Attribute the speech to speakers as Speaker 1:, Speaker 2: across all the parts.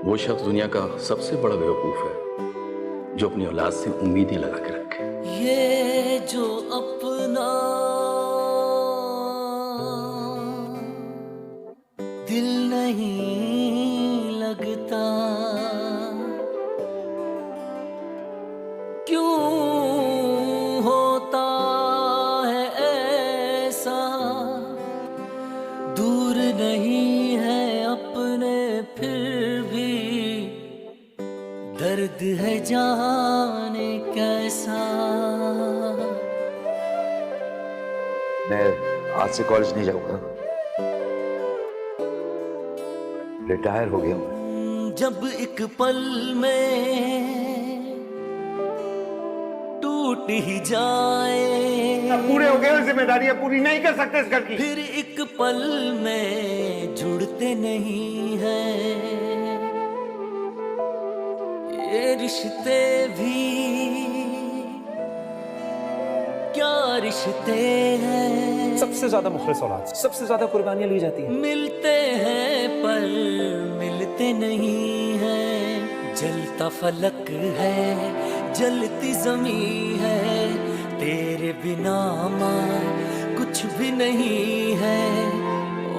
Speaker 1: वो शख्स दुनिया का सबसे बड़ा बेवकूफ है जो अपनी औलाद से उम्मीदें लगा के रखे।
Speaker 2: ये जो अपना दिल नहीं लगता, क्यों होता है ऐसा? दूर नहीं है अपने फिर भी दर्द है जाने कैसा।
Speaker 3: मैं आज से कॉलेज नहीं जाऊंगा, रिटायर हो गया हूं।
Speaker 2: जब एक पल में टूट ही जाए,
Speaker 4: पूरे हो गए, जिम्मेदारियां पूरी नहीं कर सकते इस घर की।
Speaker 2: फिर एक पल में जुड़ते नहीं हैं ये रिश्ते भी। क्या रिश्ते हैं?
Speaker 5: सबसे ज्यादा मुखलिस औलाद, सबसे ज्यादा कुर्बानियां ली जाती हैं।
Speaker 2: मिलते हैं पर मिलते नहीं हैं। जलता फलक है, जलती जमीन है, तेरे बिना माँ कुछ भी नहीं है।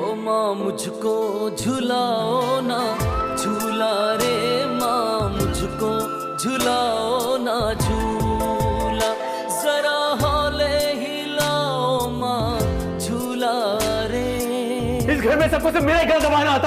Speaker 2: ओ माँ मुझको झुलाओ ना झूला रे, माँ मुझको झुलाओ ना झूला, जरा हौले हिलाओ माँ झूला रे।
Speaker 4: इस घर में सबको सिर्फ मेरा घर दबाना आता है।